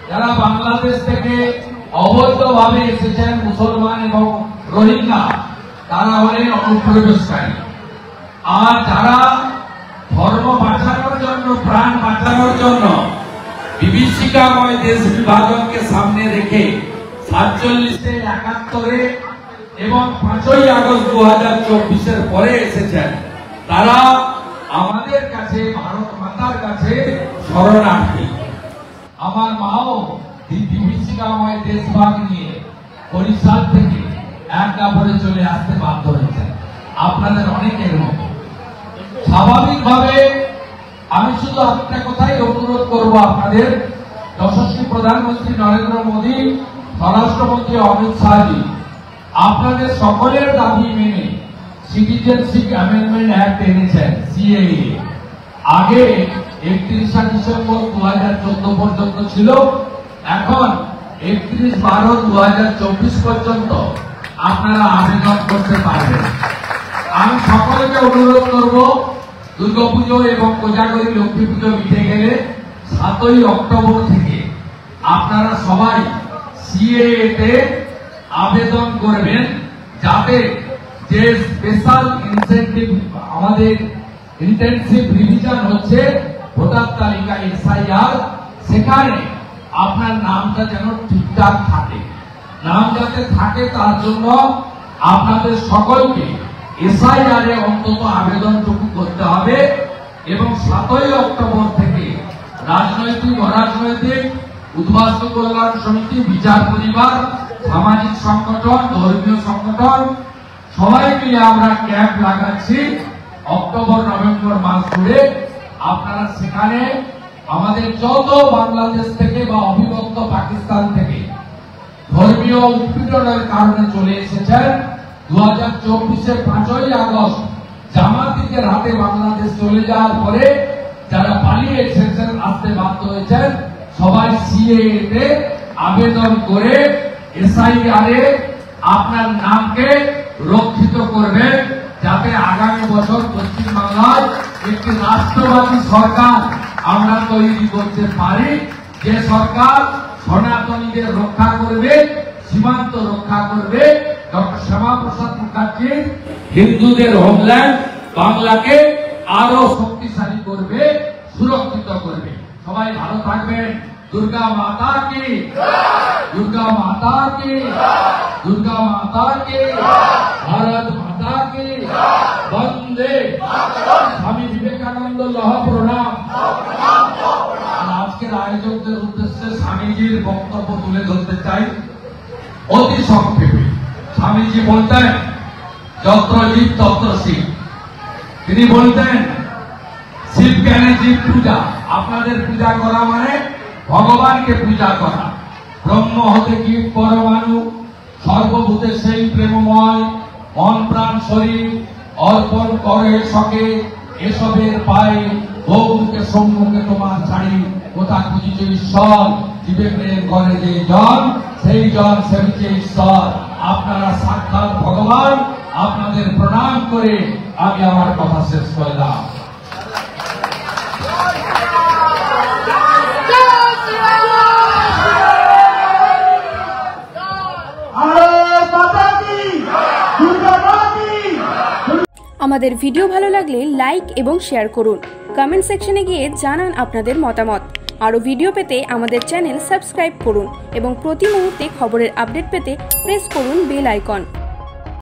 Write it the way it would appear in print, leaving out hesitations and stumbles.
যারা বাংলাদেশ থেকে অবৈধভাবে এসেছেন মুসলমান এবং রোহিঙ্গা, তারা হলেন অনুপ্রবেশকারী। আর যারা ধর্ম বাঁচানোর জন্য, প্রাণ বাঁচানোর জন্য বিভীষিকাময় দেশ বিভাজনকে সামনে রেখে 47-এ, 71-এ এবং 5ই আগস্ট 2024-এর পরে এসেছেন, তারা আমাদের কাছে, ভারত মাতার কাছে শরণার্থী। আমার মাও বিভীষিকাময় দেশভাগ নিয়ে বরিশাল থেকে এক কাপড়ে চলে আসতে বাধ্য হয়েছেন, আপনাদের অনেকের মতো। স্বাভাবিকভাবে আমি শুধু একটা কথাই অনুরোধ করব আপনাদের, যশস্বী প্রধানমন্ত্রী নরেন্দ্র মোদী, স্বরাষ্ট্রমন্ত্রী অমিত শাহজি, আপনাদের সকলের দাবি মেনে সিটিজেনশিপ অ্যামেন্ডমেন্ট অ্যাক্ট এনেছেন, সিএএ। আগে 31 ডিসেম্বর 2014 পর্যন্ত ছিল, এখন 31/12/2024 পর্যন্ত আপনারা আবেদন করতে পারবেন। আমি সকলকে অনুরোধ করব, দুর্গাপুজো এবং কোজাগরী লক্ষ্মী পুজো মিটে গেলে 7ই অক্টোবর থেকে আপনারা সবাই সিএএ তে আবেদন করবেন, যাতে যে স্পেশাল ইনসেন্টিভ, আমাদের ইন্টেনসিভ রিভিশন হচ্ছে ভোটার তালিকা এসআইআর, সেখানে আপনার নামটা যেন ঠিকঠাক থাকে। নাম যাতে থাকে তার জন্য আপনাদের সকলকে এসআইআর এ অন্তত আবেদনটুকু করতে হবে। এবং 7ই অক্টোবর থেকে রাজনৈতিক, অরাজনৈতিক, উদ্বাস্তু কল্যাণ সমিতি, বিচার পরিবার, সামাজিক সংগঠন, ধর্মীয় সংগঠন সবাই মিলে আমরা ক্যাম্প লাগাচ্ছি অক্টোবর নভেম্বর মাস জুড়ে। আপনারা সেখানে আমাদের যত বাংলাদেশ থেকে বা অবিভক্ত পাকিস্তান থেকে ধর্মীয় উৎপীড়নের কারণে চলে এসেছেন, 2024-এ 5ই আগস্ট জামাতিদের হাতে বাংলাদেশ চলে যাওয়ার পরে যারা পালিয়ে এসেছেন, আসতে বাধ্য হয়েছেন, সবাই সিএএ তে আবেদন করে এসআইআর এ আপনার নামকে রক্ষিত করবেন, যাতে আগামী বছর পশ্চিমবাংলায় একটি রাষ্ট্রবাদী সরকার আমরা তৈরি করতে পারি, যে সরকার সনাতনীদের রক্ষা করবে, সীমান্ত রক্ষা করবে। ডক্টর শ্যামাপ্রসাদ মুখার্জির হিন্দুদের হোমল্যান্ড বাংলাকে আরো শক্তিশালী করবে, সুরক্ষিত করবে। সবাই ভালো থাকবেন। দুর্গা মাতা কি, দুর্গা মাতা কি, দুর্গা মাতা কি, ভারত মাতা কি, বন্দে স্বামী বিবেকানন্দ লহ প্রণাম। আজকের আয়োজকদের উদ্দেশ্যে স্বামীজির বক্তব্য তুলে ধরতে চাই অতি সংক্ষেপে। স্বামীজি বলতেন, যত্র জীব তত্র শিব। তিনি বলতেন, শিব জ্ঞানে জীব পূজা। আপনাদের পূজা করা মানে ভগবানকে পূজা করা। ব্রহ্ম হতে জীব পরমাণু, সর্বভূতে সেই প্রেমময়, মন প্রাণ শরীর অর্পণ করে সকে, এসবের পায়ে গৌরকে সম্মুখে তোমার ছাড়ি, কোথা খুঁজিছে ঈশ্বর, জীবের ঘরে যে জন, সেই জন সেবিছে ঈশ্বর। আপনারা সাক্ষাৎ ভগবান। আপনাদের প্রণাম করে আমি আমার কথা শেষ করলাম। আমাদের ভিডিও ভালো লাগলে লাইক এবং শেয়ার করুন। কমেন্ট সেকশনে গিয়ে জানান আপনাদের মতামত। আরও ভিডিও পেতে আমাদের চ্যানেল সাবস্ক্রাইব করুন এবং প্রতি মুহূর্তে খবরের আপডেট পেতে প্রেস করুন বেল আইকন।